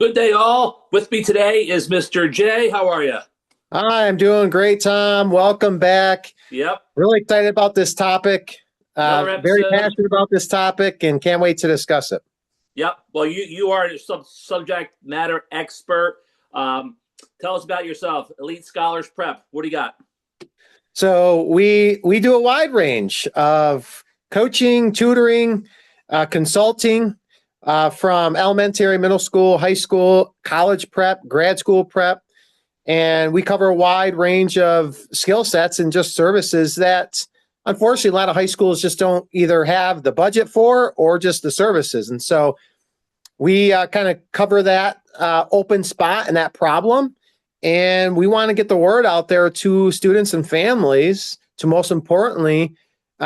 Good day, all. With me today is Mr. J. How are you? Hi, I'm doing great, Tom. Welcome back. Yep. Really excited about this topic. Another Very episode. passionate about this topic and can't wait to discuss it. Yep. Well, you are a subject matter expert. Um, Tell us about yourself. Elite Scholars Prep. What do you got? So we do a wide range of coaching, tutoring, consulting from elementary, middle school, high school, college prep, grad school prep, and we cover a wide range of skill sets and just services that unfortunately a lot of high schools just don't either have the budget for or just the services. And so we kind of cover that open spot and that problem. And we want to get the word out there to students and families to most importantly,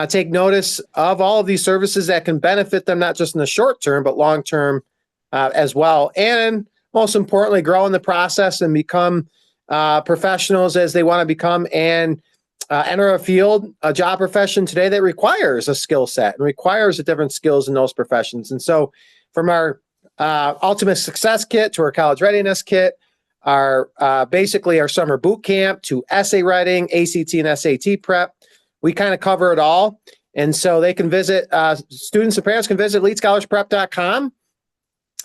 take notice of all of these services that can benefit them, not just in the short term, but long term as well. And most importantly, grow in the process and become professionals as they want to become and enter a field, a job profession today that requires a skill set and requires a different skills in those professions. And so from our Ultimate Success Kit to our College Readiness Kit, our basically our summer boot camp to essay writing, ACT and SAT prep, we kind of cover it all. And so they can visit, students and parents can visit elitescholarprep.com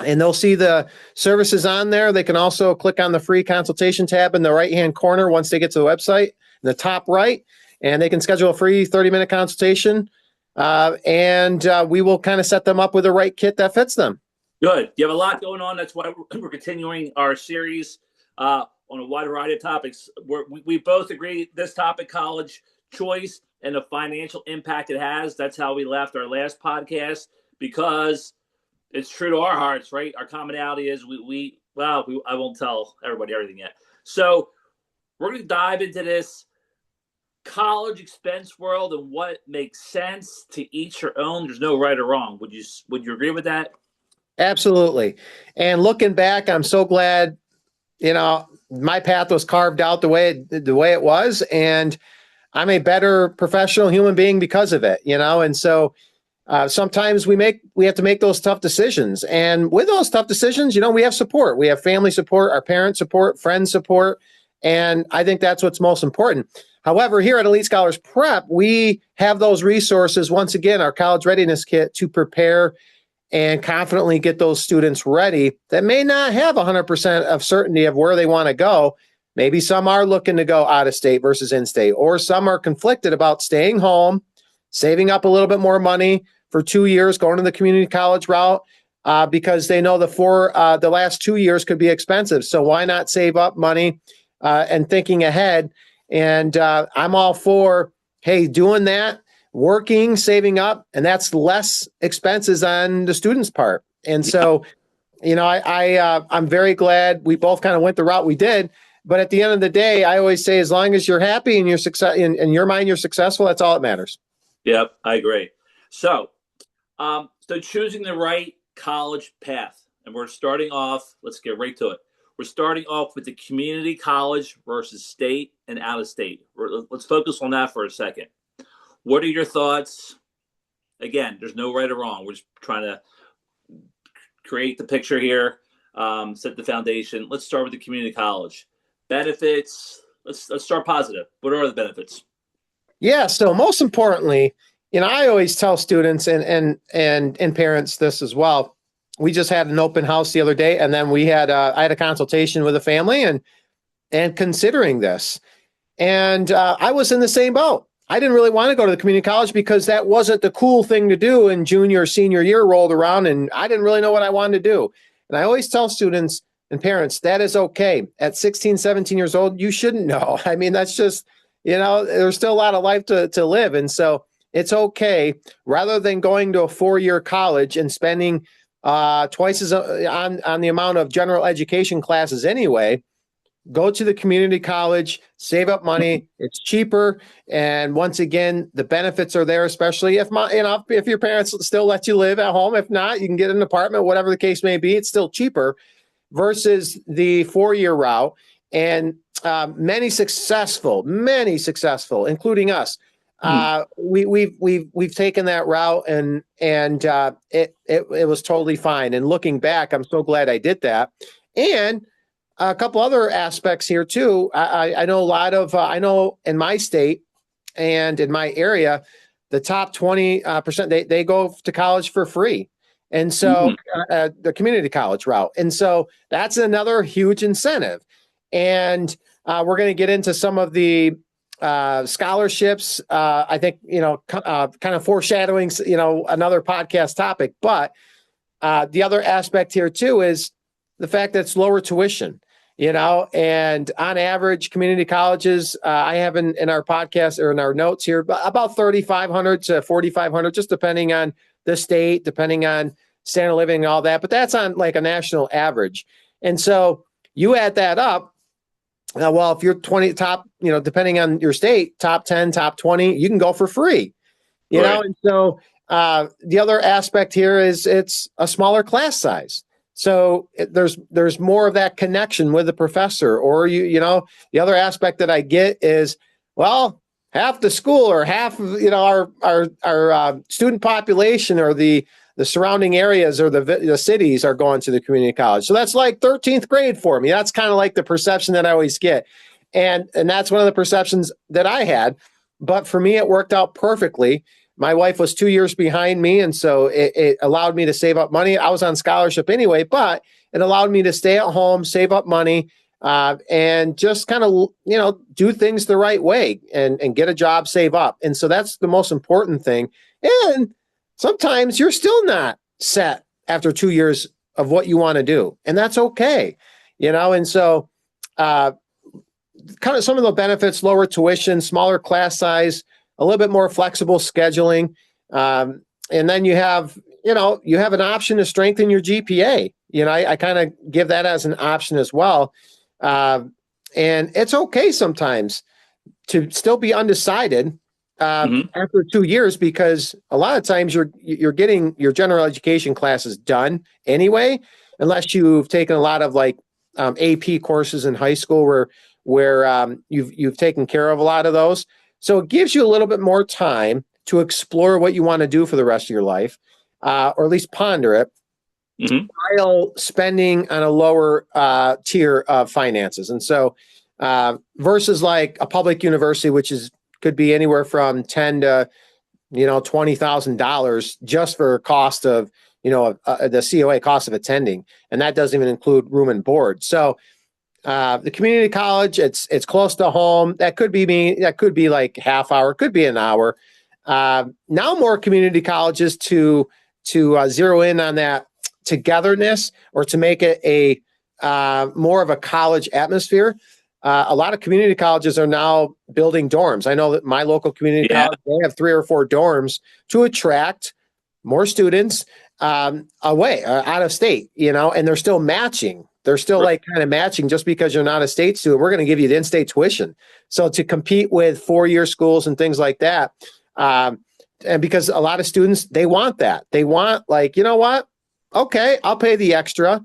and they'll see the services on there. They can also click on the free consultation tab in the right-hand corner once they get to the website in the top right, and they can schedule a free 30-minute consultation. And we will kind of set them up with the right kit that fits them. Good. You have a lot going on. That's why we're continuing our series on a wide variety of topics. We both agree this topic, college choice, and the financial impact it has. That's how we left our last podcast, because it's true to our hearts, right? Our commonality is I won't tell everybody everything yet. So we're going to dive into this college expense world and what makes sense. To each your own. There's no right or wrong. Would you agree with that? Absolutely. And looking back, I'm so glad, my path was carved out the way it was, and I'm a better professional human being because of it, And so sometimes we have to make those tough decisions. And with those tough decisions, we have support. We have family support, our parent support, friend support. And I think that's what's most important. However, here at Elite Scholars Prep, we have those resources, once again, our College Readiness Kit, to prepare and confidently get those students ready that may not have 100% of certainty of where they want to go. Maybe some are looking to go out of state versus in state, or some are conflicted about staying home, saving up a little bit more money for 2 years, going to the community college route, because they know the last 2 years could be expensive. So why not save up money and thinking ahead? And I'm all for, hey, doing that, working, saving up, and that's less expenses on the student's part. And so, I'm very glad we both kind of went the route we did. But at the end of the day, I always say, as long as you're happy and you're in your mind, you're successful, that's all that matters. Yep, I agree. So choosing the right college path, and we're starting off. Let's get right to it. We're starting off with the community college versus state and out of state. Let's focus on that for a second. What are your thoughts? Again, there's no right or wrong. We're just trying to create the picture here, set the foundation. Let's start with the community college. Benefits. Let's start positive. What are the benefits? Yeah. So most importantly, I always tell students and parents this as well. We just had an open house the other day, and then I had a consultation with a family and considering this, and I was in the same boat. I didn't really want to go to the community college because that wasn't the cool thing to do. And junior, senior year rolled around, and I didn't really know what I wanted to do. And I always tell students and parents that is okay. At 16, 17 years old, you shouldn't know. I mean, that's just, there's still a lot of life to live. And so it's okay, rather than going to a 4-year college and spending twice as on the amount of general education classes anyway. Go to the community college, save up money. It's cheaper, and once again, the benefits are there. Especially if your parents still let you live at home. If not, you can get an apartment, whatever the case may be. It's still cheaper versus the 4-year route. And many successful, including us, we've taken that route, and it was totally fine. And looking back, I'm so glad I did that. And a couple other aspects here too. I know a lot of, I know in my state and in my area, the top 20%, they go to college for free. And so the community college route. And so that's another huge incentive. And we're going to get into some of the scholarships. I think, kind of foreshadowing, another podcast topic. But the other aspect here too is the fact that it's lower tuition, and on average, community colleges, I have in our podcast or in our notes here, about 3,500 to 4,500, just depending on the state, depending on standard of living and all that. But that's on like a national average. And so you add that up. Well, if you're 20 top, depending on your state, top 10, top 20, you can go for free, know? And so the other aspect here is it's a smaller class size. So there's more of that connection with the professor, or the other aspect that I get is, well, half the school or half of our student population or the surrounding areas or the cities are going to the community college. So that's like 13th grade for me. That's kind of like the perception that I always get, and that's one of the perceptions that I had. But for me, it worked out perfectly. My wife was 2 years behind me, and so it allowed me to save up money. I was on scholarship anyway, but it allowed me to stay at home, save up money, and just kind of, do things the right way and get a job, save up. And so that's the most important thing. And sometimes you're still not set after 2 years of what you want to do, and that's okay, And so kind of some of the benefits: lower tuition, smaller class size, a little bit more flexible scheduling. And then you have an option to strengthen your GPA. I kind of give that as an option as well. And it's okay sometimes to still be undecided after 2 years, because a lot of times you're getting your general education classes done anyway, unless you've taken a lot of like AP courses in high school where you've taken care of a lot of those. So it gives you a little bit more time to explore what you want to do for the rest of your life, or at least ponder it, while spending on a lower tier of finances. And so versus like a public university, which could be anywhere from $10,000 to $20,000 just for cost of the COA cost of attending, and that doesn't even include room and board. So the community college, it's close to home. That could be me. That could be like half hour, could be an hour. Now more community colleges to zero in on that togetherness, or to make it a more of a college atmosphere. A lot of community colleges are now building dorms. I know that my local community college, they have 3 or 4 dorms to attract more students away, out of state, and they're still matching. They're still like kind of matching. Just because you're not a state student, we're going to give you the in-state tuition. So to compete with 4-year schools and things like that, and because a lot of students, they want that. They want like, what? Okay, I'll pay the extra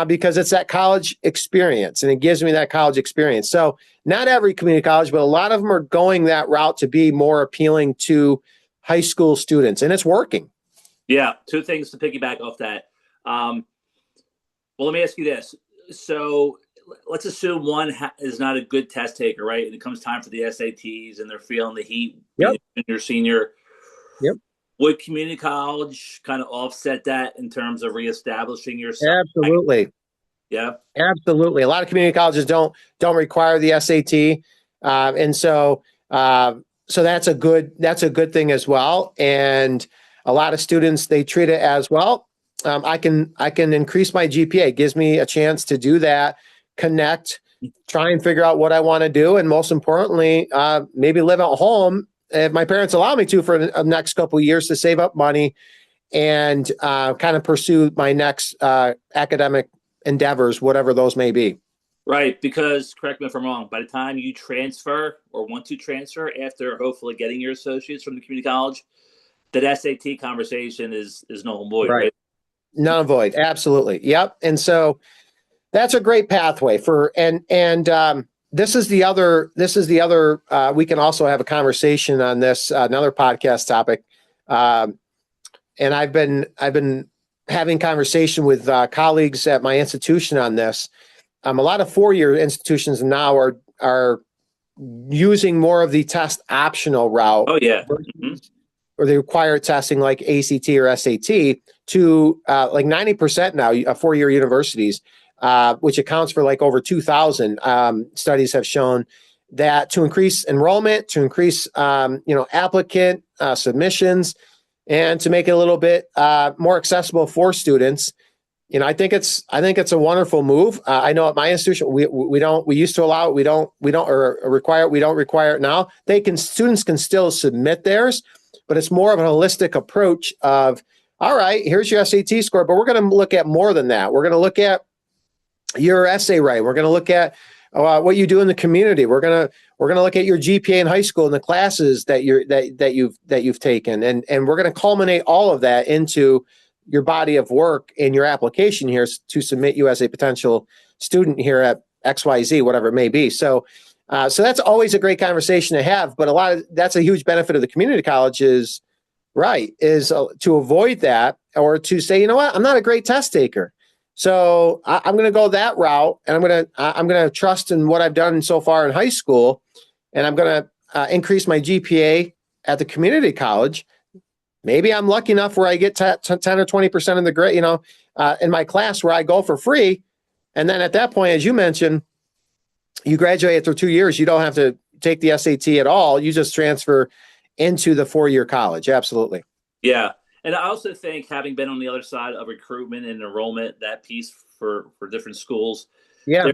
because it's that college experience, and it gives me that college experience. So not every community college, but a lot of them are going that route to be more appealing to high school students, and it's working. Yeah, 2 things to piggyback off that. Well, let me ask you this. So let's assume one is not a good test taker, right? And it comes time for the SATs and they're feeling the heat, junior, senior. Yep. Would community college kind of offset that in terms of reestablishing yourself? Absolutely. Yeah. Absolutely. A lot of community colleges don't require the SAT. And so that's a good thing as well. And a lot of students, they treat it as, well, I can increase my GPA. It gives me a chance to do that, connect, try and figure out what I want to do. And most importantly, maybe live at home if my parents allow me to for the next couple of years, to save up money and kind of pursue my next academic endeavors, whatever those may be. Right. Because correct me if I'm wrong, by the time you transfer or want to transfer after hopefully getting your associates from the community college, that SAT conversation is null and void, right? Null and void. Absolutely. Yep. And so that's a great pathway for, and this is the other, we can also have a conversation on this, another podcast topic. And I've been having conversation with colleagues at my institution on this. A lot of four-year institutions now are using more of the test optional route. Oh yeah. Or the required testing like ACT or SAT to like 90% now, four-year universities, which accounts for like over 2,000 studies have shown that to increase enrollment, to increase applicant submissions, and to make it a little bit more accessible for students. I think it's a wonderful move. I know at my institution we used to allow it, we don't or require it, we don't require it now. Students can still submit theirs, but it's more of an holistic approach of, all right, here's your SAT score, but we're going to look at more than that. We're going to look at your essay writing. We're going to look at what you do in the community. We're going to look at your GPA in high school and the classes that you've taken, and we're going to culminate all of that into your body of work in your application here to submit you as a potential student here at XYZ, whatever it may be. So that's always a great conversation to have, but that's a huge benefit of the community college is to avoid that, or to say, you know what, I'm not a great test taker. So I'm going to go that route, and I'm going to trust in what I've done so far in high school, and I'm going to increase my GPA at the community college. Maybe I'm lucky enough where I get 10 or 20% of the grade, in my class where I go for free. And then at that point, as you mentioned, you graduate after 2 years. You don't have to take the SAT at all. You just transfer into the four-year college. Absolutely. Yeah. And I also think, having been on the other side of recruitment and enrollment, that piece for different schools, yeah,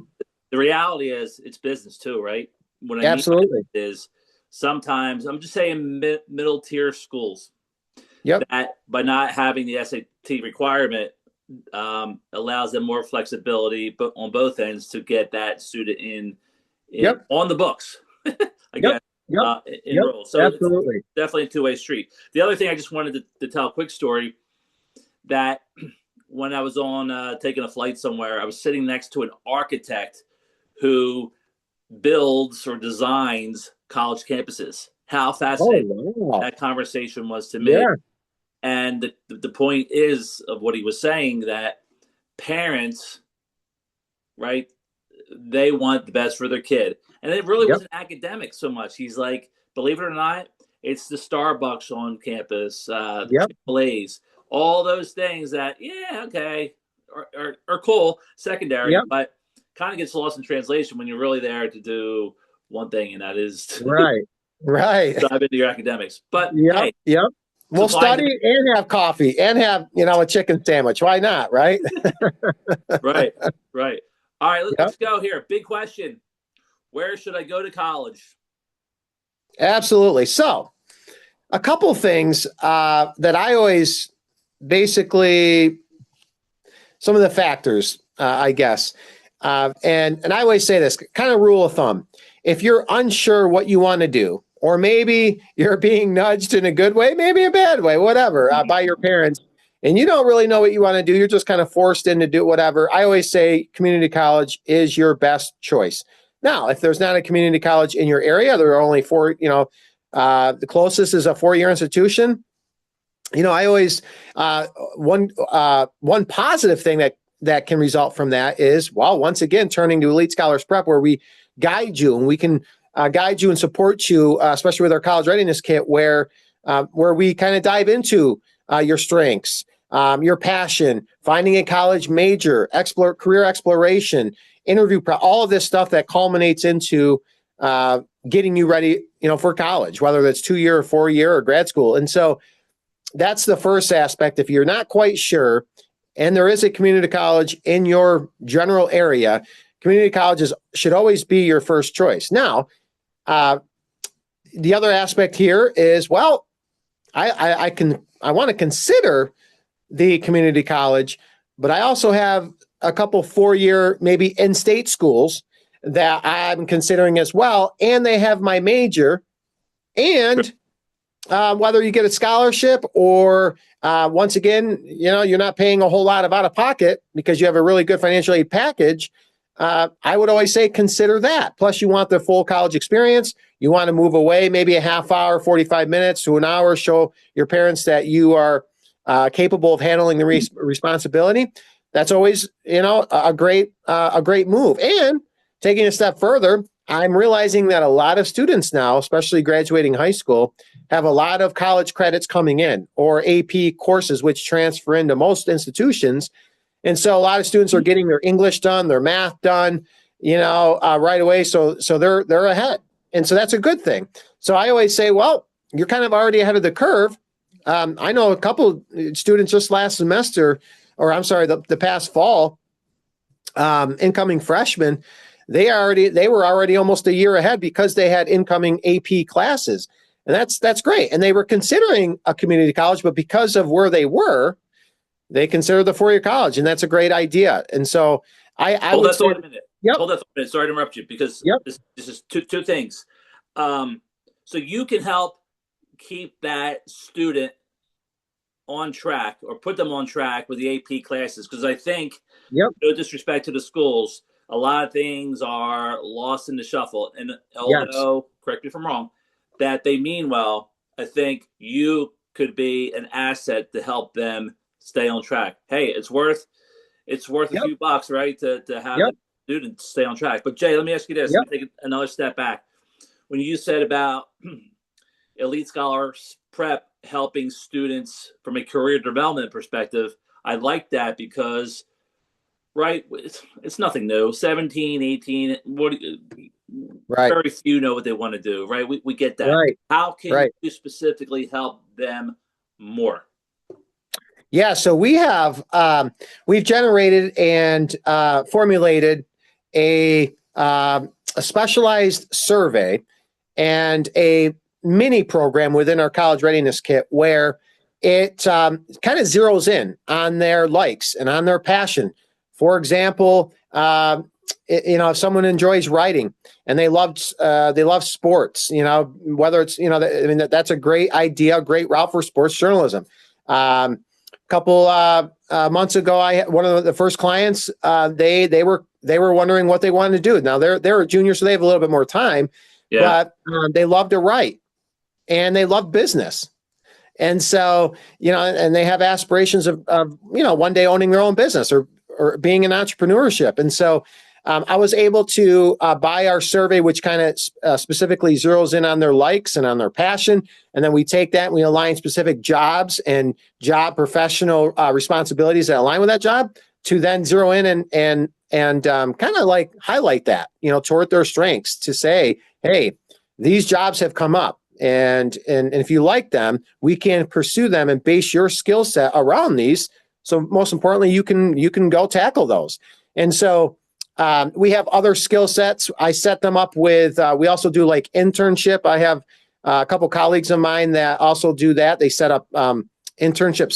the reality is it's business too, right? What absolutely is sometimes, I'm just saying, middle tier schools, yep, that by not having the SAT requirement allows them more flexibility, but on both ends, to get that student in yep, on the books. Again. Yep. Enroll. So absolutely, it's definitely a two-way street. The other thing I just wanted to tell a quick story, that when I was on taking a flight somewhere, I was sitting next to an architect who builds or designs college campuses. How fascinating that conversation was to me. Yeah. And the point is of what he was saying, that parents, right, they want the best for their kid. And it really wasn't academic so much. He's like, believe it or not, it's the Starbucks on campus, the Chick-fil-A's, all those things that, are cool, secondary, but kind of gets lost in translation when you're really there to do one thing, and that is to dive into your academics. But we'll study and have coffee and have a chicken sandwich. Why not? Right. Right. All right, let's go here. Big question. Where should I go to college? Absolutely. So a couple of things that I always basically, some of the factors, I guess. And I always say this kind of rule of thumb. If you're unsure what you want to do, or maybe you're being nudged in a good way, maybe a bad way, whatever, by your parents, and you don't really know what you want to do, you're just kind of forced in to do whatever. I always say community college is your best choice. Now, if there's not a community college in your area, there are only four, the closest is a four-year institution. I always, one positive thing that can result from that is, well, once again, turning to Elite Scholars Prep, where we guide you, and we can guide you and support you, especially with our college readiness kit, where we kind of dive into your strengths, your passion, finding a college major, career exploration, interview prep, all of this stuff that culminates into getting you ready, for college, whether that's 2-year or 4-year or grad school. And so that's the first aspect. If you're not quite sure, and there is a community college in your general area, community colleges should always be your first choice. Now, the other aspect here is, well, I want to consider the community college, but I also have a couple 4-year, maybe in-state schools that I'm considering as well, and they have my major. And whether you get a scholarship or once again, you're not paying a whole lot of out of pocket because you have a really good financial aid package, I would always say consider that. Plus, you want the full college experience. You want to move away maybe a half hour, 45 minutes to an hour, show your parents that you are capable of handling the responsibility, that's always, a great move. And taking a step further, I'm realizing that a lot of students now, especially graduating high school, have a lot of college credits coming in or AP courses, which transfer into most institutions. And so a lot of students are getting their English done, their math done, right away. So they're ahead. And so that's a good thing. So I always say, well, you're kind of already ahead of the curve. I know a couple students just last semester, or I'm sorry, the past fall, incoming freshmen, they were already almost a year ahead because they had incoming AP classes. And that's great. And they were considering a community college, but because of where they were, they considered the four-year college, and that's a great idea. And so I would say, Hold that thought a minute. yep, Hold that thought a minute. Sorry to interrupt you because yep, this is two things. So you can help keep that student on track or put them on track with the AP classes, because I think, yep, no disrespect to the schools, a lot of things are lost in the shuffle. And yes, although, correct me if I'm wrong, that they mean well, I think you could be an asset to help them stay on track. Hey, it's worth a yep, few bucks, right, to have the yep, student stay on track. But Jay, let me ask you this. yep, Let me take another step back. When you said about Elite Scholars Prep helping students from a career development perspective, I like that because, right, it's nothing new. 17, 18, right, very few know what they want to do, right? We get that. right, How can right. you specifically help them more? Yeah, so we've generated and formulated a specialized survey and a mini program within our college readiness kit where it kind of zeroes in on their likes and on their passion. For example, if someone enjoys writing and they love sports, whether it's, that's a great idea, great route for sports journalism. Couple months ago, I had one of the first clients. They were wondering what they wanted to do. Now they're a junior, so they have a little bit more time, Yeah. but they love to write and they love business. And so, and they have aspirations of one day owning their own business or being in entrepreneurship. And so I was able to buy our survey, which kind of specifically zeroes in on their likes and on their passion. And then we take that and we align specific jobs and job professional responsibilities that align with that job to then zero in and kind of like highlight that, toward their strengths to say, hey, these jobs have come up. And if you like them, we can pursue them and base your skill set around these. So most importantly, you can go tackle those. And so we have other skill sets. I set them up with, we also do like internship. I have a couple colleagues of mine that also do that. They set up internship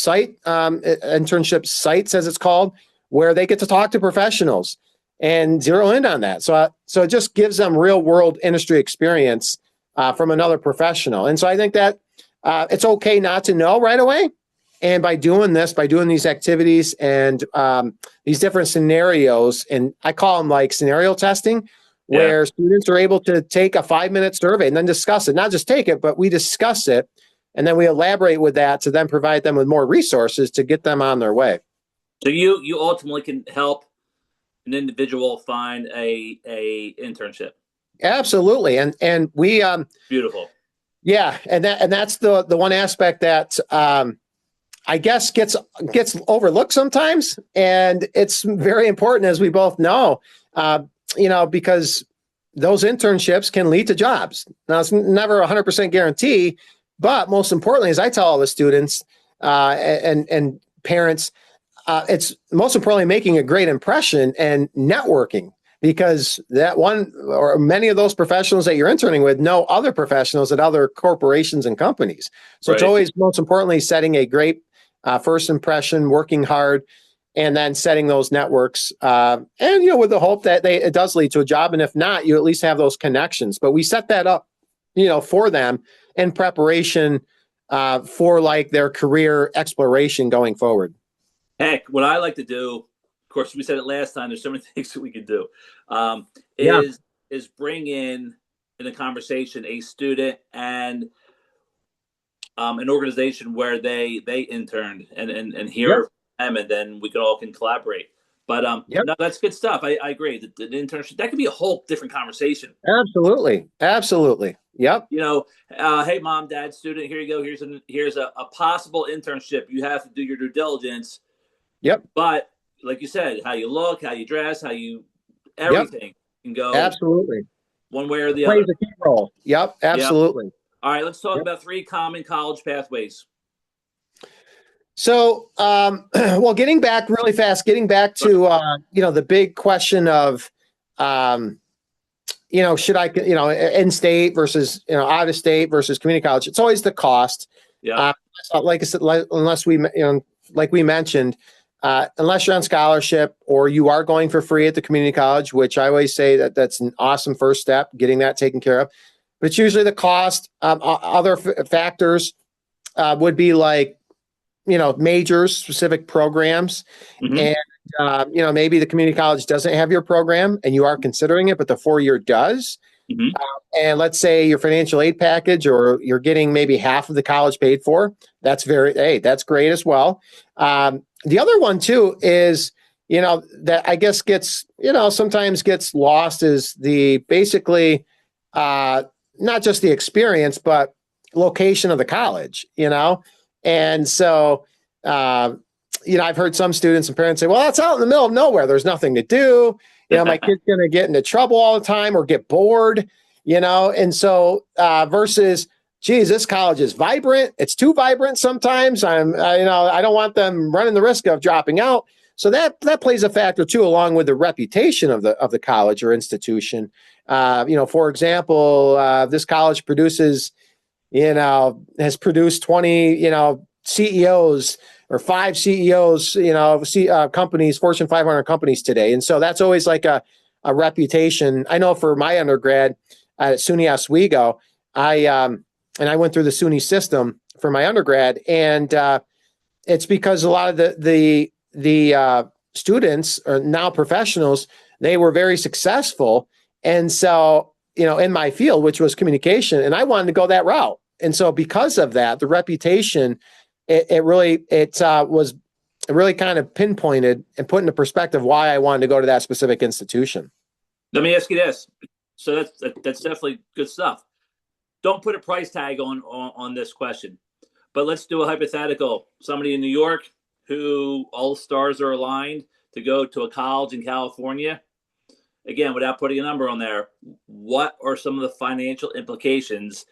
sites, as it's called, where they get to talk to professionals and zero in on that. So it just gives them real world industry experience from another professional. And so I think that it's okay not to know right away. And by doing these activities and these different scenarios, and I call them like scenario testing, where students are able to take a 5-minute survey and then discuss it. Not just take it, but we discuss it. And then we elaborate with that to then provide them with more resources to get them on their way. So you ultimately can help an individual find a internship. Absolutely. And we Beautiful. Yeah, and that's the one aspect that I guess gets overlooked sometimes, and it's very important, as we both know, because those internships can lead to jobs. Now, it's never 100% guarantee, but most importantly, as I tell all the students and parents, it's most importantly making a great impression and networking, because that one or many of those professionals that you're interning with know other professionals at other corporations and companies. So It's always most importantly setting a great first impression, working hard, and then setting those networks. And with the hope that it does lead to a job, and if not, you at least have those connections. But we set that up, for them in preparation for like their career exploration going forward. Heck, what I like to do, of course, we said it last time, there's so many things that we could do, is bring in the conversation a student and an organization where they interned and Yep. hear them, and then we can collaborate. But Yep. no, that's good stuff. I agree. The internship, that could be a whole different conversation. Absolutely. Absolutely. Yep. You know, hey, mom, dad, student, here you go. Here's a possible internship. You have to do your due diligence. Yep. But like you said, how you look, how you dress, how you Yep. everything can go Absolutely. one way or the Plays other. a key role. Yep. Absolutely. All right, let's talk Yep. about 3 common college pathways. So, well, getting back really fast, getting back to, the big question of, should I, in state versus, out of state versus community college, it's always the cost. Yeah. Like I said, unless we, like we mentioned, unless you're on scholarship or you are going for free at the community college, which I always say that's an awesome first step, getting that taken care of. But it's usually the cost. Other factors would be like, majors, specific programs. Mhm. And, maybe the community college doesn't have your program and you are considering it, but the 4-year does. Mhm. And let's say your financial aid package, or you're getting maybe half of the college paid for. That's that's great as well. The other one too is, that I guess gets, sometimes gets lost is the basically, not just the experience, but location of the college, And so, I've heard some students and parents say, well, that's out in the middle of nowhere. There's nothing to do. My kid's going to get into trouble all the time or get bored, And so, versus, geez, this college is vibrant. It's too vibrant sometimes. I don't want them running the risk of dropping out. So that plays a factor too, along with the reputation of the college or institution. For example, this college produces, has produced 20, CEOs or 5 CEOs, companies, Fortune 500 companies today. And so that's always like a reputation. I know for my undergrad at SUNY Oswego, I went through the SUNY system for my undergrad, and it's because a lot of the students are now professionals. They were very successful. And so, in my field, which was communication, and I wanted to go that route. And so because of that, the reputation, it really kind of pinpointed and put into perspective why I wanted to go to that specific institution. Let me ask you this. So that's definitely good stuff. Don't put a price tag on this question, but let's do a hypothetical. Somebody in New York who all stars are aligned to go to a college in California. Again, without putting a number on there, what are some of the financial implications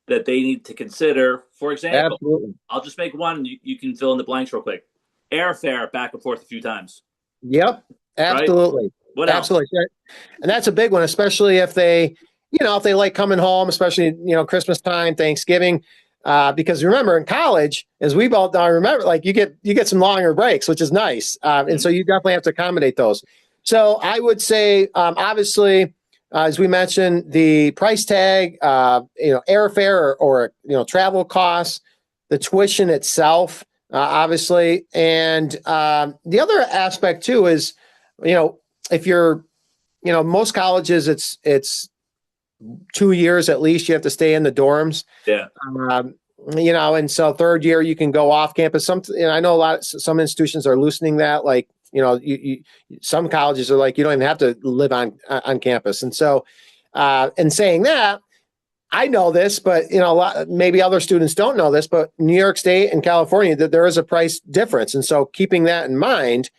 that they need to consider? For example, Absolutely. I'll just make one. You can fill in the blanks real quick. Airfare back and forth a few times. Yep. Absolutely. Right? What else? Absolutely. And that's a big one, especially if they like coming home, especially, Christmas time, Thanksgiving. Because remember, in college, as we both remember, like you get some longer breaks, which is nice. And so you definitely have to accommodate those. So I would say, obviously, as we mentioned, the price tag, airfare or travel costs, the tuition itself, obviously. And the other aspect too is, if you're, most colleges, it's 2 years at least you have to stay in the dorms. Yeah. And so 3rd year you can go off campus. I know some institutions are loosening that, like, some colleges are like, you don't even have to live on campus. And so, in saying that, I know this, but maybe other students don't know this, but New York State and California, that there is a price difference. And so keeping that in mind,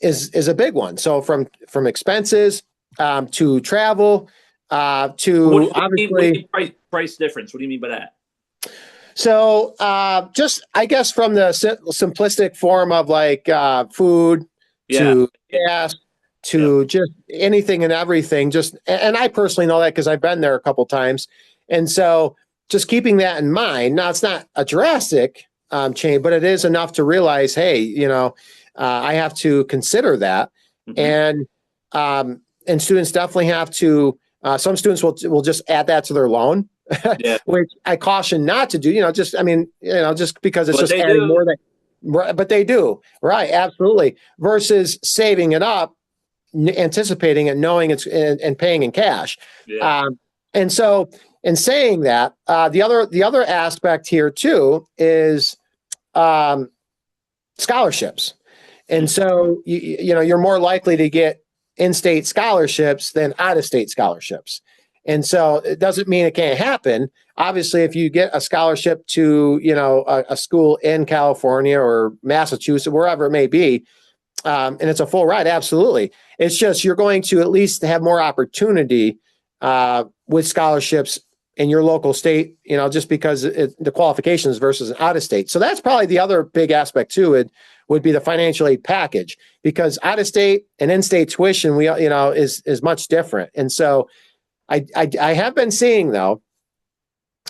is a big one. So from expenses, to travel, to obviously price difference. What do you mean by that? So, just, I guess, from the simplistic form of like food to gas to just anything and everything. And I personally know that because I've been there a couple times. And so just keeping that in mind. Now, it's not a drastic change, but it is enough to realize, hey, I have to consider that. Mm-hmm. And students definitely have to, some students will just add that to their loan. Yeah. Which I caution not to do, just because it's just adding more than, but they do. Right. Absolutely. Versus saving it up, anticipating it, knowing it's and paying in cash. Yeah. And so, in saying that, the other aspect here too is scholarships. And so, you're more likely to get in-state scholarships than out-of-state scholarships. And so it doesn't mean it can't happen. Obviously, if you get a scholarship to, a school in California or Massachusetts, wherever it may be, and it's a full ride, absolutely. It's just you're going to at least have more opportunity with scholarships in your local state, just because the qualifications versus an out-of-state. So that's probably the other big aspect too. It would be the financial aid package, because out-of-state and in-state tuition, is much different. And so I have been seeing, though,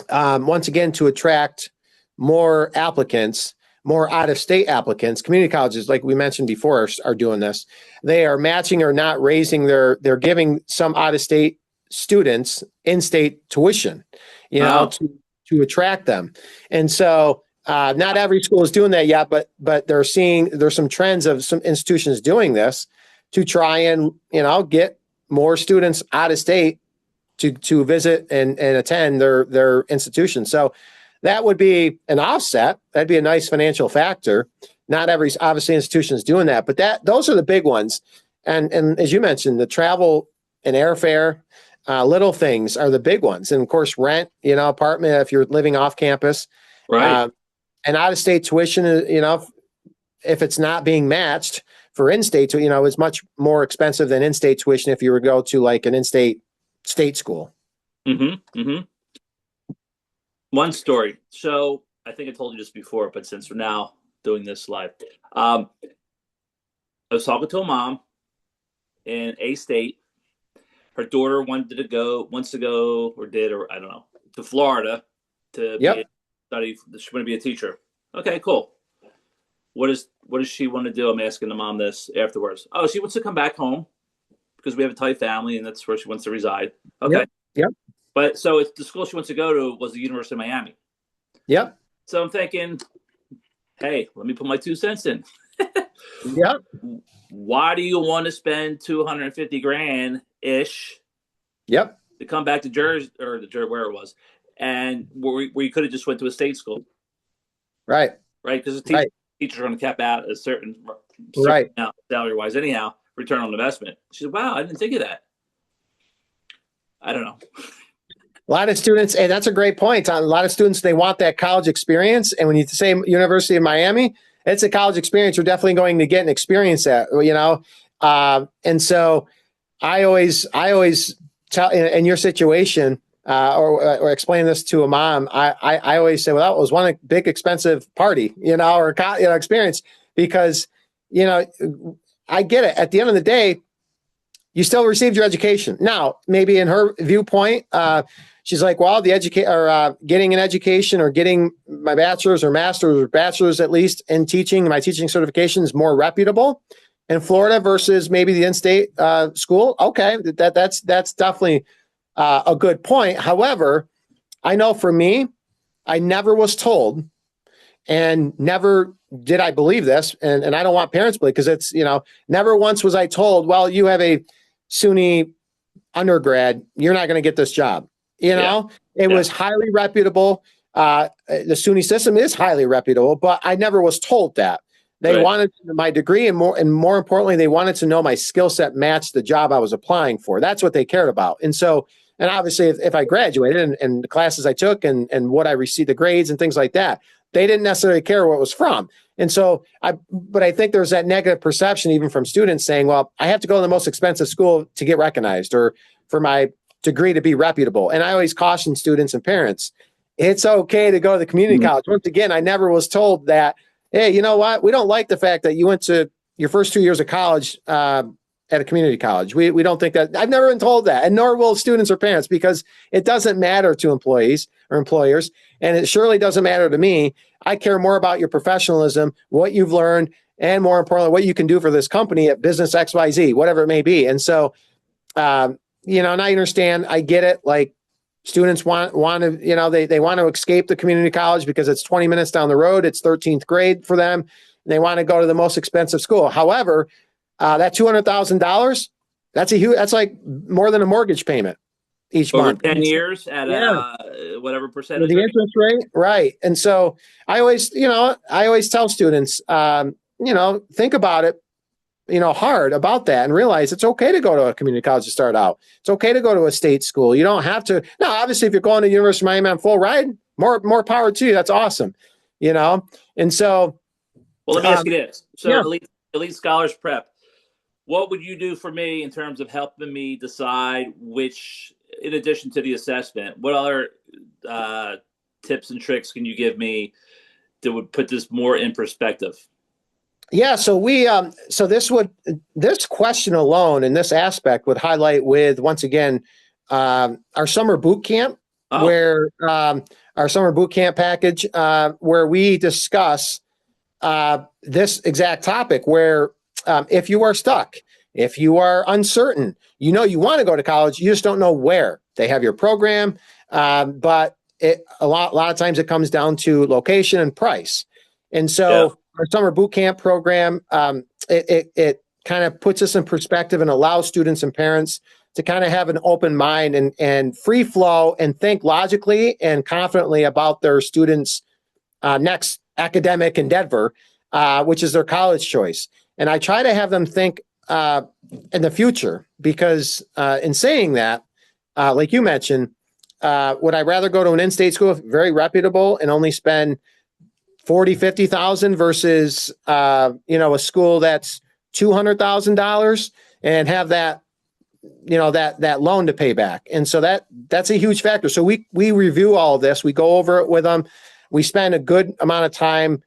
once again, to attract more applicants, more out-of-state applicants, community colleges, like we mentioned before, are doing this. They are matching or not raising they're giving some out-of-state students in-state tuition, to attract them. And so not every school is doing that yet, but there's some trends of some institutions doing this to try and, get more students out of state to visit and attend their institution. So that would be an offset. That'd be a nice financial factor. Not every, obviously, institution is doing that, but those are the big ones. And as you mentioned, the travel and airfare, little things are the big ones. And of course, rent, apartment, if you're living off campus, right. And out-of-state tuition, if it's not being matched for in-state, is much more expensive than in-state tuition if you were to go to like an in-state state school. Mm-hmm. Mm-hmm. One story. So I think I told you this before, but since we're now doing this live, I was talking to a mom in a state. Her daughter wants to go, I don't know, to Florida to study. She want to be a teacher. Okay, cool. What does she want to do? I'm asking the mom this afterwards. Oh, she wants to come back home because we have a tight family and that's where she wants to reside. Okay. Yep. But so it's the school she wants to go to was the University of Miami. Yep. So I'm thinking, hey, let me put my 2 cents in. Yep. Why do you want to spend $250,000 ish? Yep. To come back to Jersey or where it was, and where you could have just went to a state school, right? Because the teachers are going to cap out a certain amount salary wise, anyhow. Return on investment. She said, "Wow, I didn't think of that." I don't know. A lot of students, and that's a great point. A lot of students, they want that college experience, and when you say University of Miami, it's a college experience. You're definitely going to get and experience that, and so I always tell in your situation or explain this to a mom. I always say, well, that was one big expensive party, or experience, because I get it. At the end of the day, you still received your education. Now, maybe in her viewpoint, she's like, well, getting an education or getting my bachelor's or master's or bachelor's at least in teaching, my teaching certification is more reputable in Florida versus maybe the in-state school. Okay, that's definitely a good point. However, I know for me, I never was told, and never did I believe this, and I don't want parents to believe, because it's, never once was I told, well, you have a SUNY undergrad, you're not going to get this job. It was highly reputable. The SUNY system is highly reputable, but I never was told that. They wanted my degree, and more importantly, they wanted to know my skill set matched the job I was applying for. That's what they cared about. And so, and obviously, if I graduated and the classes I took and what I received, the grades and things like that, they didn't necessarily care where it was from. And so, but I think there's that negative perception even from students saying, well, I have to go to the most expensive school to get recognized or for my degree to be reputable. And I always caution students and parents, it's okay to go to the community college. Once again, I never was told that, hey, you know what? We don't like the fact that you went to your first 2 years of college at a community college. We don't think that. I've never been told that, and nor will students or parents, because it doesn't matter to employees or employers, and it surely doesn't matter to me. I care more about your professionalism, what you've learned, and more importantly, what you can do for this company at business XYZ, whatever it may be. And so, and I understand, I get it. Like, students want to, they want to escape the community college because it's 20 minutes down the road. It's 13th grade for them. And they want to go to the most expensive school. However, that $200,000, that's like more than a mortgage payment. each Over month. 10 years at Yeah. whatever The percentage. interest rate, right? And so I always, I always tell students, think about it, hard about that and realize it's okay to go to a community college to start out. It's okay to go to a state school. You don't have to. Now, obviously, if you're going to University of Miami on full ride, more power to you. That's awesome, And so, well, let me ask you this. So, yeah. Elite Scholars Prep, what would you do for me in terms of helping me decide which, in addition to the assessment, what other tips and tricks can you give me that would put this more in perspective? Yeah, so this question alone in this aspect would highlight with, once again, our summer boot camp, where our summer boot camp package, where we discuss this exact topic, where if you are stuck, if you are uncertain, you want to go to college, you just don't know where. They have your program, but a lot of times it comes down to location and price. And so our summer boot camp program, it kind of puts us in perspective and allows students and parents to kind of have an open mind and free flow and think logically and confidently about their students' next academic endeavor, which is their college choice. And I try to have them think in the future, because in saying that, like you mentioned, would I rather go to an in-state school, very reputable, and only spend 40, 50,000 versus, a school that's $200,000 and have that, that loan to pay back. And so that's a huge factor. So we review all of this. We go over it with them. We spend a good amount of time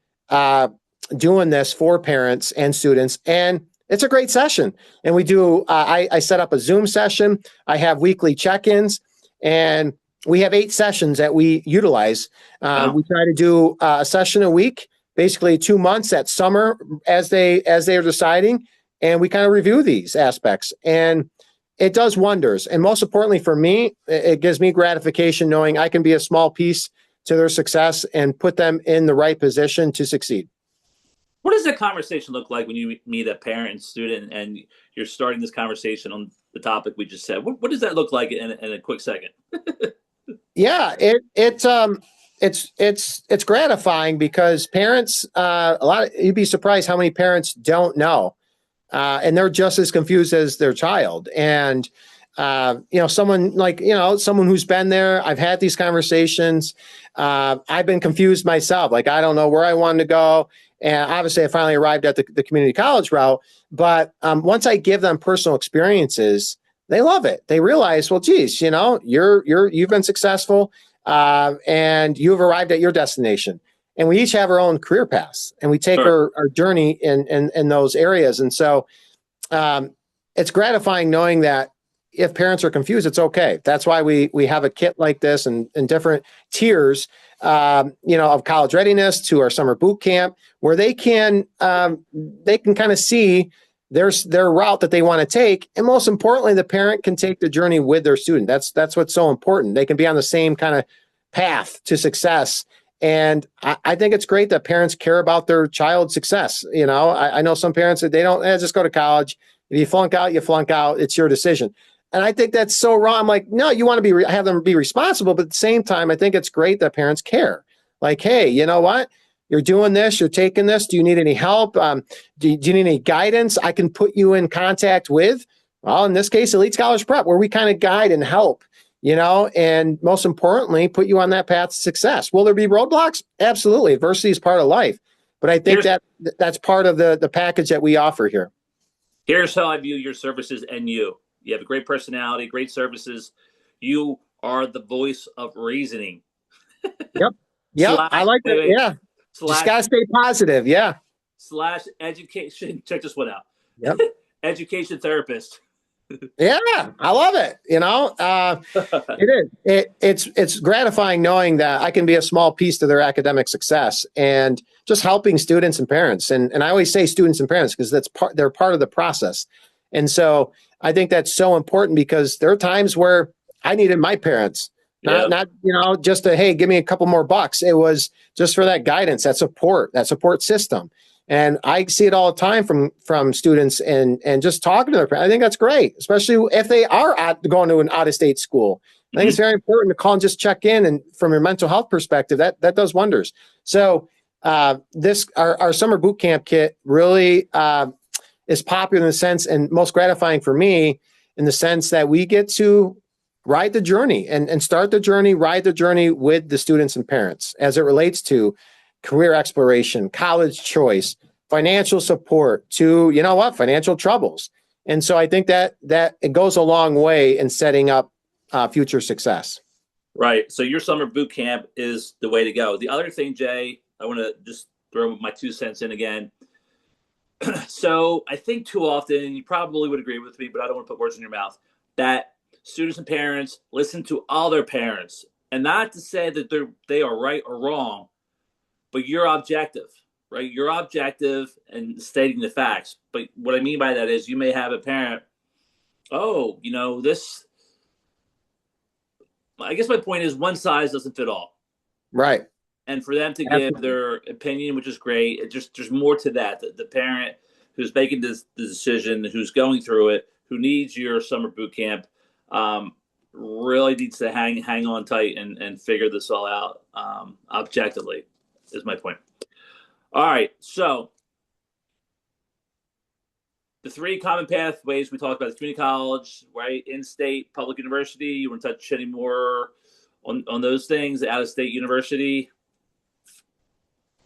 doing this for parents and students, and it's a great session. And we do, I set up a Zoom session. I have weekly check-ins, and we have 8 sessions that we utilize. We try to do a session a week, basically 2 months at summer as they are deciding, and we kind of review these aspects, and it does wonders. And most importantly for me, it gives me gratification knowing I can be a small piece to their success and put them in the right position to succeed. What does the conversation look like when you meet a parent and student and you're starting this conversation on the topic we just said? What does that look like in a quick second? Yeah, it's gratifying because parents, you'd be surprised how many parents don't know, and they're just as confused as their child. And someone who's been there, I've had these conversations. I've been confused myself. Like, I don't know where I wanted to go. And obviously I finally arrived at the community college route. But once I give them personal experiences, they love it. They realize, well, geez, you've been successful and you've arrived at your destination. And we each have our own career paths, and we take our journey in those areas. And so it's gratifying knowing that if parents are confused, it's okay. That's why we have a kit like this and different tiers, of college readiness to our summer boot camp, where they can kind of see their route that they want to take. And most importantly, the parent can take the journey with their student. That's what's so important. They can be on the same kind of path to success. And I think it's great that parents care about their child's success. I know some parents that they don't just go to college. If you flunk out, you flunk out. It's your decision. And I think that's so wrong. I'm like, no, you want to have them be responsible. But at the same time, I think it's great that parents care. Like, hey, you know what? You're doing this. You're taking this. Do you need any help? Do you need any guidance? I can put you in contact with, well, in this case, Elite Scholars Prep, where we kind of guide and help, and most importantly, put you on that path to success. Will there be roadblocks? Absolutely. Adversity is part of life. But I think that's part of the package that we offer here. Here's how I view your services and you. You have a great personality, great services. You are the voice of reasoning. Yep. I like that. Yeah. Just got to stay positive. Yeah. / education. Check this one out. Yep. Education therapist. Yeah. I love it. It is. It's gratifying knowing that I can be a small piece to their academic success and just helping students and parents. And I always say students and parents because they're part of the process. And so I think that's so important because there are times where I needed my parents, not just to, hey, give me a couple more bucks. It was just for that guidance, that support system. And I see it all the time from students and just talking to their parents. I think that's great, especially if they are going to an out-of-state school. I think it's very important to call and just check in. And from your mental health perspective, that does wonders. So our summer boot camp kit really is popular in the sense, and most gratifying for me in the sense that we get to ride the journey and ride the journey with the students and parents as it relates to career exploration, college choice, financial support to, financial troubles. And so I think that it goes a long way in setting up future success. Right. So your summer boot camp is the way to go. The other thing, Jay, I want to just throw my 2 cents in again. So I think too often, you probably would agree with me, but I don't want to put words in your mouth, that students and parents listen to other parents. And not to say that they are right or wrong, but you're objective, right? You're objective and stating the facts. But what I mean by that is you may have a parent, this. I guess my point is one size doesn't fit all. Right. And for them to give their opinion, which is great, there's more to that. The parent who's making the decision, who's going through it, who needs your summer boot camp, really needs to hang on tight and figure this all out objectively, is my point. All right, so the 3 common pathways we talked about: the community college, right, in-state public university. You want to touch any more on those things? Out-of-state university.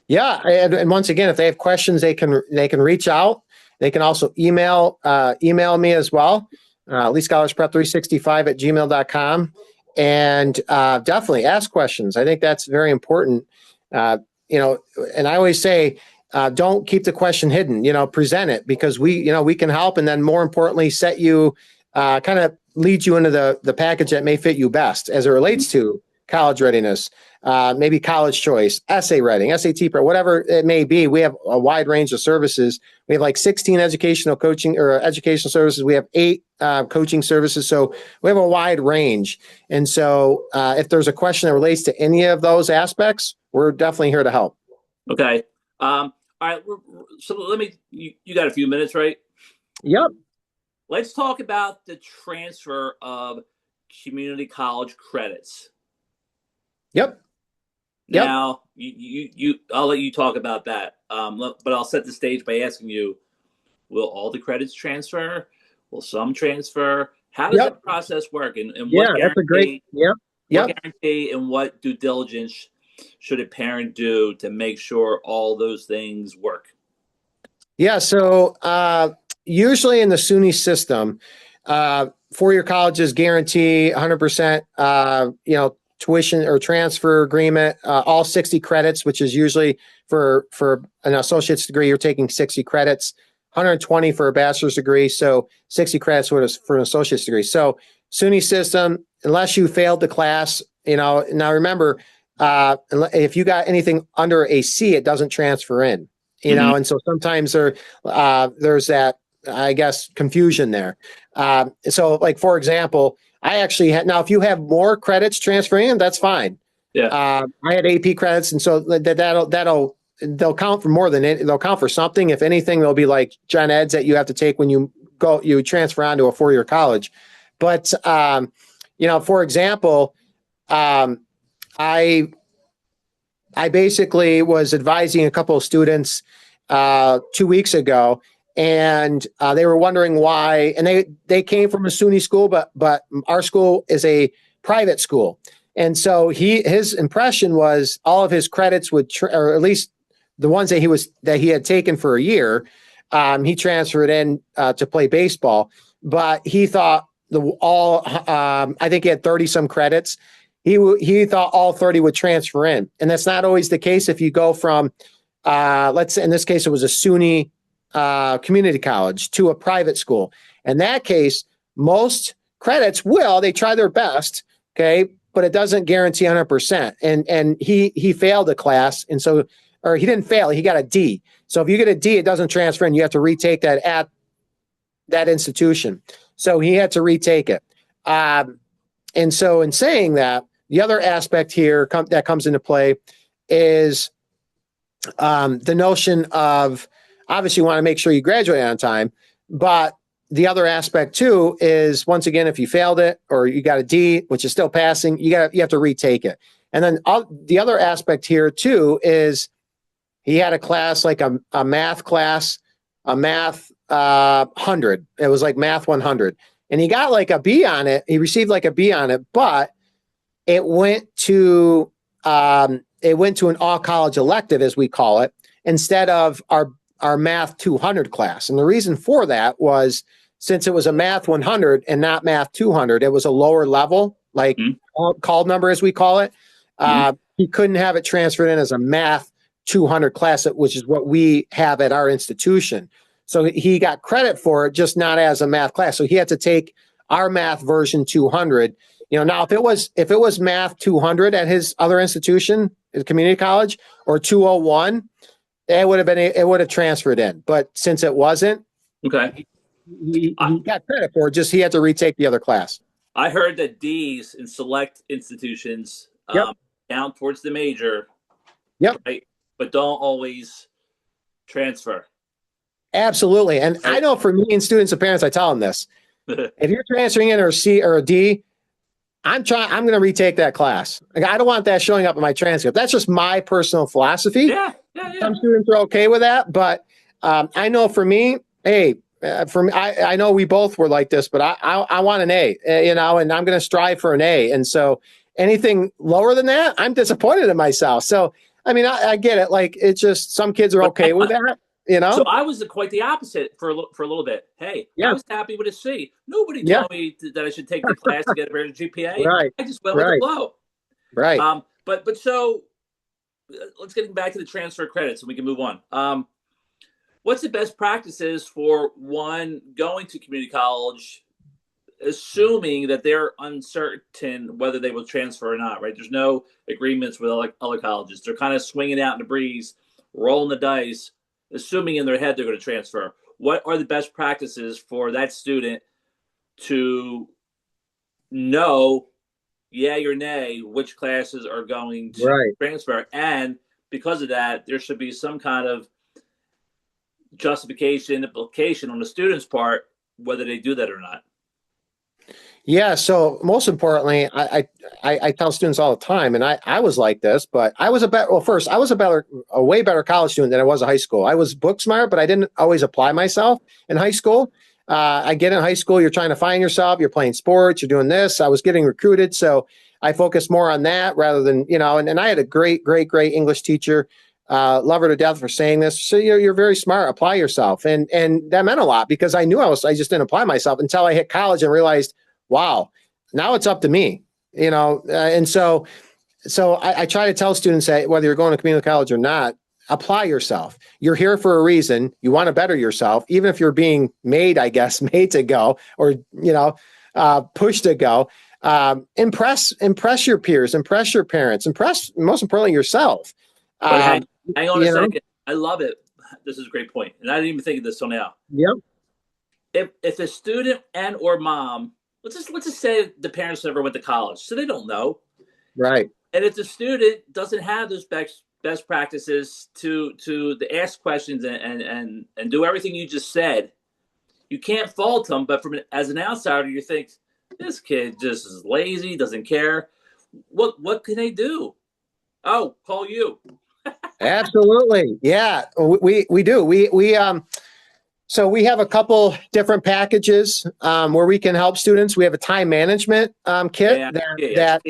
Yeah, and once again, if they have questions, they can reach out. They can also email me as well, leescholarsprep365@gmail.com, and definitely ask questions. I think that's very important. And I always say, don't keep the question hidden. Present it, because we can help, and then more importantly, set you kind of lead you into the package that may fit you best as it relates to college readiness, maybe college choice, essay writing, SAT prep, whatever it may be. We have a wide range of services. We have like 16 educational coaching or educational services. We have 8 coaching services. So we have a wide range. And so if there's a question that relates to any of those aspects, we're definitely here to help. Okay. All right. So you got a few minutes, right? Yep. Let's talk about the transfer of community college credits. Yep. Now, I'll let you talk about that, but I'll set the stage by asking you: will all the credits transfer? Will some transfer? How does that process work? And what that's a great. What guarantee and what due diligence should a parent do to make sure all those things work? Yeah. So usually in the SUNY system, 4-year colleges guarantee 100%. Tuition or transfer agreement, all 60 credits, which is usually for an associate's degree, you're taking 60 credits, 120 for a bachelor's degree. So 60 credits for an associate's degree. So SUNY system, unless you failed the class, now remember, if you got anything under a C, it doesn't transfer in, and so sometimes there's that, I guess, confusion there. So like, for example, I actually had, now if you have more credits transferring in, that's fine. Yeah. I had AP credits, and so they'll count for more than it. They'll count for something. If anything, they'll be like gen eds that you have to take when you transfer on to a 4-year college. But for example, I basically was advising a couple of students 2 weeks ago. And they were wondering why, and they came from a SUNY school, but our school is a private school. And so his impression was all of his credits would, or at least the ones that he had taken for a year, he transferred in to play baseball. But he thought I think he had 30 some credits. He thought all 30 would transfer in, and that's not always the case. If you go from, let's say in this case it was a SUNY community college to a private school. In that case, most credits they try their best, okay, but it doesn't guarantee 100%. And he failed a class, and so, or he didn't fail, he got a D. So if you get a D, it doesn't transfer, and you have to retake that at that institution. So he had to retake it. And so in saying that, the other aspect here that comes into play is the notion of obviously you want to make sure you graduate on time. But the other aspect too is, once again, if you failed it or you got a D, which is still passing, you have to retake it. And then the other aspect here too is he had a class like a math class, a math 100. It was like math 100, and he got like a B on it. He received like a B on it, but it went to an all college elective, as we call it, instead of our math 200 class. And the reason for that was, since it was a math 100 and not math 200, it was a lower level, like called number, as we call it. He couldn't have it transferred in as a math 200 class, which is what we have at our institution. So he got credit for it, just not as a math class. So he had to take our math version 200. Now if it was math 200 at his other institution, at community college, or 201, it would have transferred in. But since it wasn't, okay, he got credit for it. Just he had to retake the other class. I heard that D's in select institutions down towards the major, right, but don't always transfer. Absolutely. And I know for me and students and parents, I tell them this. If you're transferring in or a C or a D, I'm going to retake that class. Like, I don't want that showing up in my transcript. That's just my personal philosophy. Yeah. Some students are okay with that, but I know for me, for me, I know we both were like this, but I want an A, and I'm going to strive for an A. And so anything lower than that, I'm disappointed in myself. So, I mean, I get it. Like, it's just, some kids are okay with that, So I was quite the opposite for a little bit. Hey, I was happy with a C. Nobody told me that I should take the class to get a better GPA. Right. I just went with the flow. Right. But so let's get back to the transfer credits and we can move on. What's the best practices for one going to community college, assuming that they're uncertain whether they will transfer or not, right? There's no agreements with other colleges. They're kind of swinging out in the breeze, rolling the dice, assuming in their head they're going to transfer. What are the best practices for that student to know, yay or nay, which classes are going to transfer? And because of that, there should be some kind of justification, implication on the student's part, whether they do that or not. Yeah. So most importantly, I tell students all the time, and I was like this, but I was a way better college student than I was in high school. I was book smart, but I didn't always apply myself in high school. I get in high school, you're trying to find yourself, you're playing sports, you're doing this. I was getting recruited. So I focused more on that rather than, and I had a great English teacher. Love her to death for saying this. So you're very smart. Apply yourself. And that meant a lot, because I knew I just didn't apply myself until I hit college and realized, wow, now it's up to me, and so I try to tell students that whether you're going to community college or not, apply yourself. You're here for a reason. You want to better yourself, even if you're being made to go, or, pushed to go. Impress your peers, impress your parents, impress, most importantly, yourself. Hang on a second. I love it. This is a great point. And I didn't even think of this till now. Yep. If a student and or mom, let's just say the parents never went to college, so they don't know. Right. And if the student doesn't have those best practices to ask questions and do everything you just said, you can't fault them. But as an outsider, you think, this kid just is lazy, doesn't care. What can they do? Oh, call you. Absolutely. Yeah, we do. So we have a couple different packages where we can help students. We have a time management kit that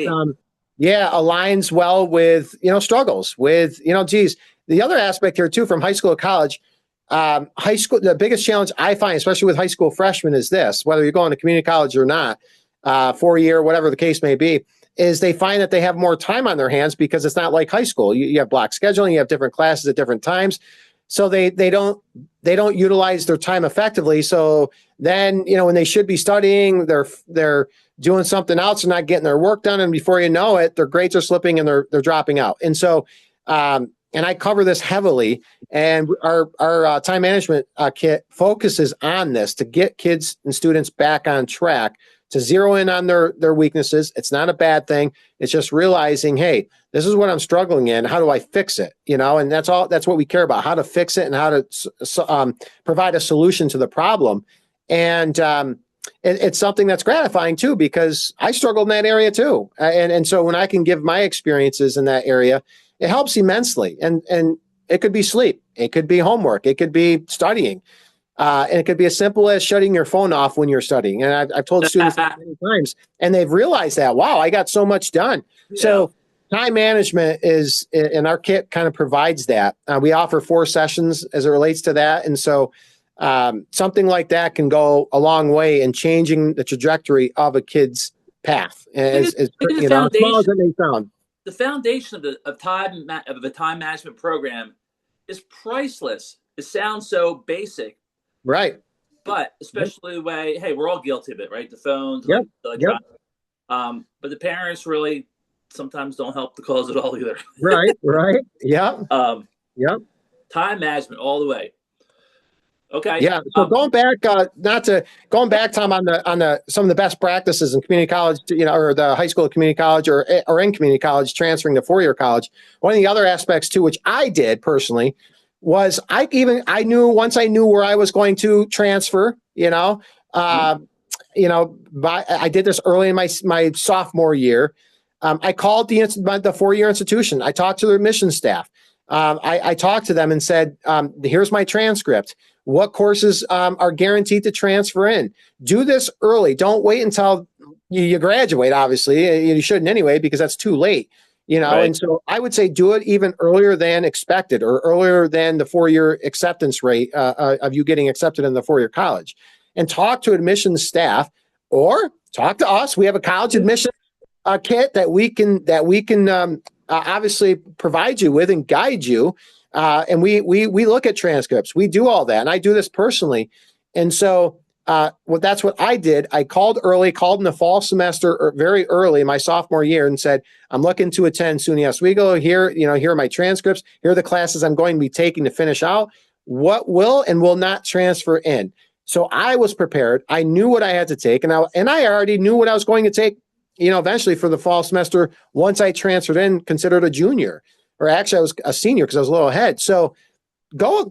aligns well with, struggles with, the other aspect here too, from high school to college. High school, the biggest challenge I find, especially with high school freshmen, is this: whether you're going to community college or not, 4-year, whatever the case may be, is they find that they have more time on their hands because it's not like high school. You have block scheduling, you have different classes at different times. So they don't utilize their time effectively. So then, when they should be studying, they're doing something else and not getting their work done. And before you know it, their grades are slipping and they're dropping out. And so, and I cover this heavily, and our time management kit focuses on this to get kids and students back on track to zero in on their weaknesses. It's not a bad thing. It's just realizing, hey, this is what I'm struggling in. How do I fix it? And that's what we care about, how to fix it and how to provide a solution to the problem. And it's something that's gratifying too, because I struggled in that area too. And so when I can give my experiences in that area, it helps immensely. And it could be sleep. It could be homework. It could be studying. And it could be as simple as shutting your phone off when you're studying. And I've told students that many times, and they've realized that, wow, I got so much done. Yeah. So time management is, and our kit kind of provides that. We offer 4 sessions as it relates to that. And so something like that can go a long way in changing the trajectory of a kid's path. As small as it may sound. The foundation of a time management program is priceless. It sounds so basic. Right. But especially the way, hey, we're all guilty of it, right? The phones, yep. Yep. But the parents really sometimes don't help the cause at all either. Right. Yep. Yep. Time management all the way. Okay. Yeah. So going back, Tom, on the some of the best practices in community college, or the high school community college, or in community college, transferring to 4-year college. One of the other aspects too, which I did personally, was I knew once I knew where I was going to transfer. I did this early in my sophomore year. I called the 4-year institution. I talked to their admissions staff. I talked to them and said, here's my transcript. What courses are guaranteed to transfer in? Do this early. Don't wait until you graduate, obviously. You shouldn't anyway, because that's too late. Right. And so I would say do it even earlier than expected, or earlier than the 4-year acceptance rate of you getting accepted in the 4-year college, and talk to admissions staff or talk to us. We have a college admission kit that we can obviously provide you with and guide you. And we look at transcripts. We do all that. And I do this personally. And so that's what I did. I called in the fall semester, or very early my sophomore year, and said, I'm looking to attend SUNY Oswego. Here are my transcripts. Here are the classes I'm going to be taking to finish out. What will and will not transfer in. So I was prepared. I knew what I had to take, and I already knew what I was going to take, eventually for the fall semester. Once I transferred in, considered a junior, or actually I was a senior because I was a little ahead. So go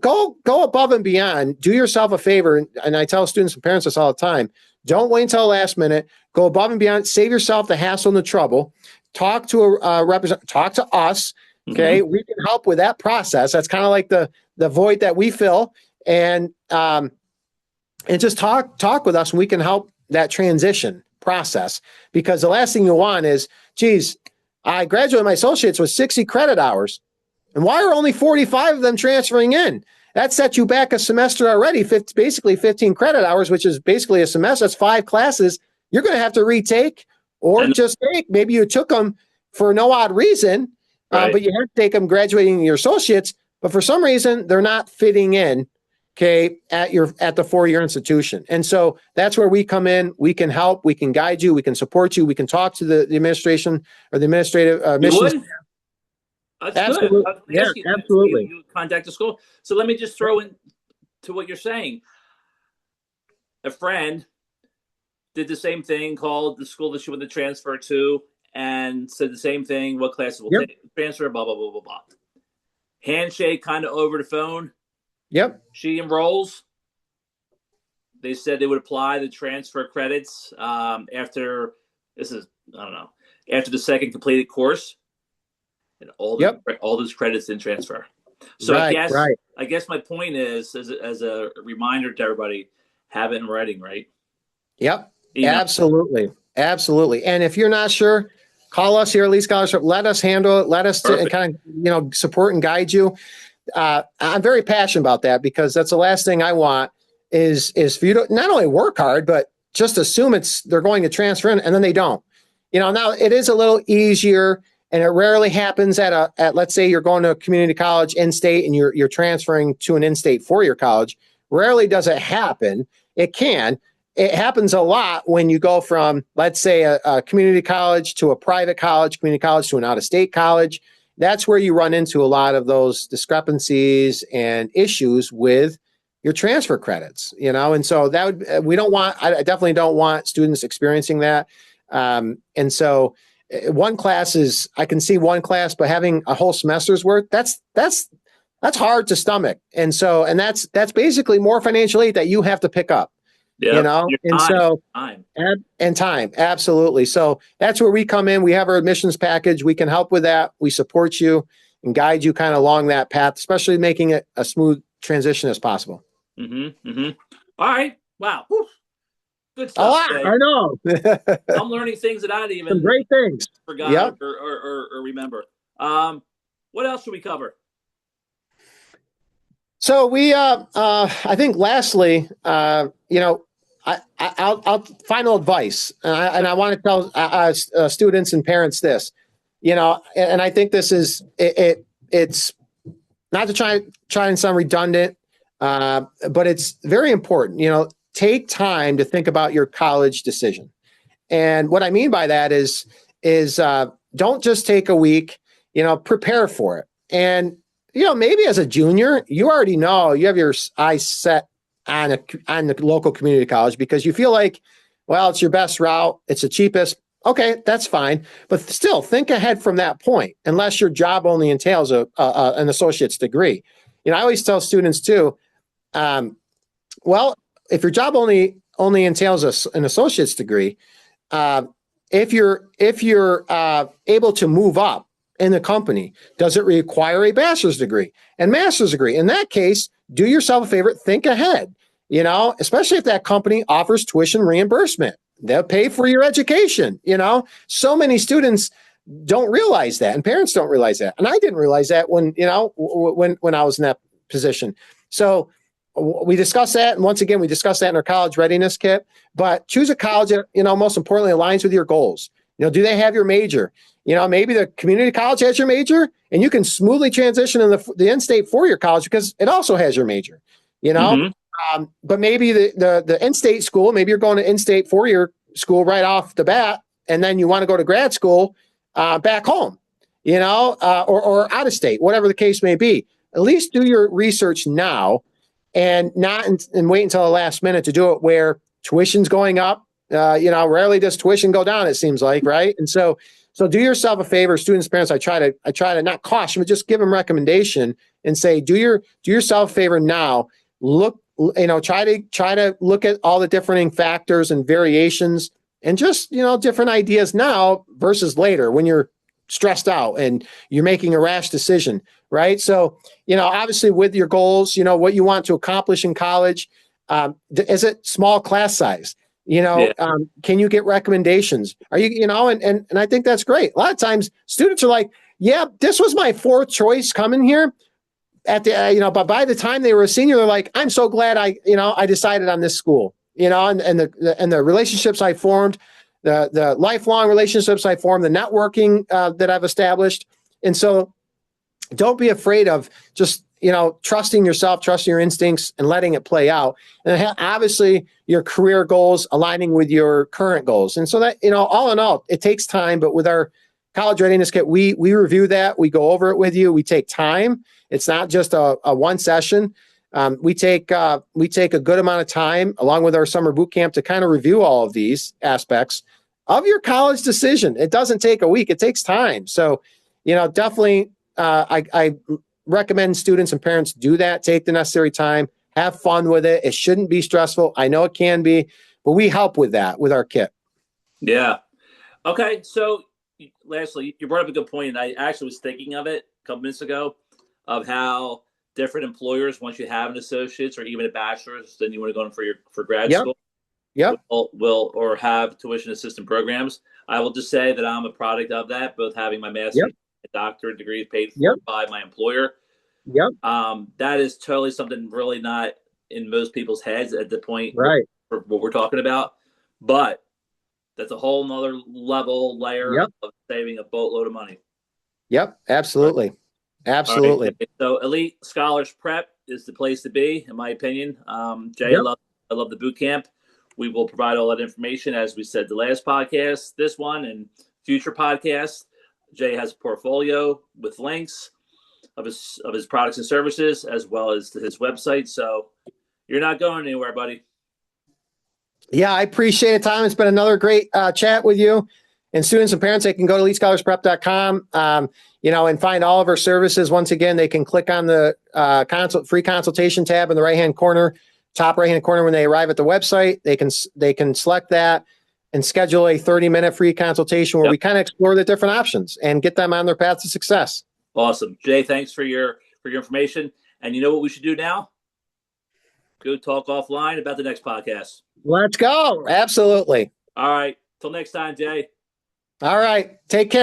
above and beyond. Do yourself a favor. And I tell students and parents this all the time. Don't wait until the last minute. Go above and beyond. Save yourself the hassle and the trouble. Talk to a representative. Talk to us. Okay. Mm-hmm. We can help with that process. That's kind of like the void that we fill. And just talk with us, and we can help that transition process. Because the last thing you want is, geez, I graduated my associates with 60 credit hours. And why are only 45 of them transferring in? That sets you back a semester already, basically 15 credit hours, which is basically a semester. That's 5 classes you're going to have to retake, or just take. Maybe you took them for no odd reason, right, but you have to take them graduating your associates. But for some reason, they're not fitting in, okay, at the 4-year institution. And so that's where we come in. We can help. We can guide you. We can support you. We can talk to the administration or the administrative admissions. That's absolutely. Good. Yeah, absolutely. You contact the school. So let me just throw in to what you're saying. A friend did the same thing, called the school that she wanted to transfer to, and said the same thing. What classes will transfer, blah, blah, blah, blah, blah. Handshake kind of over the phone. Yep. She enrolls. They said they would apply the transfer credits after the second completed course. And all those credits didn't transfer. So I guess my point is, as a reminder to everybody, have it in writing, right? Yep. Absolutely. And if you're not sure, call us here at Lee Scholarship. Let us handle it. Let us kind of support and guide you. I'm very passionate about that, because that's the last thing I want is for you to not only work hard, but just assume they're going to transfer in, and then they don't. Now it is a little easier. And it rarely happens at let's say you're going to a community college in-state and you're transferring to an in-state 4-year college. Rarely does it happen. It can. It happens a lot when you go from, let's say, a community college to a private college, community college to an out-of-state college. That's where you run into a lot of those discrepancies and issues with your transfer credits, and so that would, I definitely don't want students experiencing that. And so one class I can see one class, but having a whole semester's worth, that's hard to stomach. And so, and that's basically more financial aid that you have to pick up, Yeah. and so Time. and time. Absolutely. So that's where we come in. We have our admissions package. We can help with that. We support you and guide you kind of along that path, especially making it a smooth transition as possible. Mm-hmm. Mm-hmm. All right. Wow. Whew. Good A stuff. lot. Jay. I know. I'm learning things that I didn't even Some great things. forgot Yep. or remember. What else should we cover? So we, I think, lastly, I'll final advice, and I want to tell students and parents this, and I think this is it's not to try and sound redundant, but it's very important. Take time to think about your college decision, and what I mean by that is don't just take a week. Prepare for it, and maybe as a junior, you already know you have your eyes set on the local community college because you feel like, well, it's your best route, it's the cheapest. Okay, that's fine, but still think ahead from that point. Unless your job only entails an associate's degree, I always tell students too. Well, if your job only entails an associate's degree, if you're able to move up in the company, does it require a bachelor's degree and master's degree? In that case, do yourself a favor, think ahead, especially if that company offers tuition reimbursement. They'll pay for your education. So many students don't realize that, and parents don't realize that. And I didn't realize that when I was in that position. So we discussed that. And once again, we discussed that in our college readiness kit, but choose a college that, most importantly, aligns with your goals. Do they have your major? Maybe the community college has your major and you can smoothly transition in the in-state four-year college because it also has your major, Mm-hmm. But maybe the in-state school, maybe you're going to in-state four-year school right off the bat, and then you want to go to grad school back home, or out of state, whatever the case may be. At least do your research now and not and wait until the last minute to do it where tuition's going up. Rarely does tuition go down, it seems like, right? And so do yourself a favor, students, parents. I try to not caution, but just give them recommendation and say, do yourself a favor now. Look, try to look at all the differing factors and variations, and just different ideas now versus later when you're stressed out and you're making a rash decision, right? So obviously with your goals, what you want to accomplish in college, is it small class size? Can you get recommendations? Are you, and I think that's great. A lot of times students are like, yeah, this was my fourth choice coming here at the, but by the time they were a senior, they're like, I'm so glad I decided on this school, and the relationships I formed, the lifelong relationships I formed, the networking that I've established. And so don't be afraid of just, trusting yourself, trusting your instincts and letting it play out. And obviously your career goals aligning with your current goals. And so that, all in all, it takes time, but with our college readiness kit, we review that, we go over it with you, we take time. It's not just a one session. We take a good amount of time along with our summer boot camp to kind of review all of these aspects of your college decision. It doesn't take a week, it takes time. So, definitely, I recommend students and parents do that. Take the necessary time, have fun with it. It shouldn't be stressful. I know it can be, but we help with that with our kit. Yeah. Okay. So lastly, you brought up a good point, and I actually was thinking of it a couple minutes ago of how different employers, once you have an associate's or even a bachelor's, then you want to go in for grad school. Yep. Will or have tuition assistance programs. I will just say that I'm a product of that, both having my master's and doctorate degree paid for by my employer. Yep. That is totally something really not in most people's heads at the point right for what we're talking about. But that's a whole nother layer of saving a boatload of money. Yep, absolutely. Right. Absolutely. Right. So Elite Scholars Prep is the place to be, in my opinion. Jay, I love the boot camp. We will provide all that information, as we said the last podcast, this one, and future podcasts. Jay has a portfolio with links of his products and services, as well as to his website. So You're not going anywhere, buddy. Yeah, I appreciate it, Tom. It's been another great chat with you. And students and parents, they can go to elitscholarsprep.com, and find all of our services. Once again, they can click on the free consultation tab in the right-hand corner, top right-hand corner when they arrive at the website. They can select that and schedule a 30-minute free consultation where we kind of explore the different options and get them on their path to success. Awesome. Jay, thanks for your information. And you know what we should do now? Go talk offline about the next podcast. Let's go. Absolutely. All right. Till next time, Jay. All right. Take care.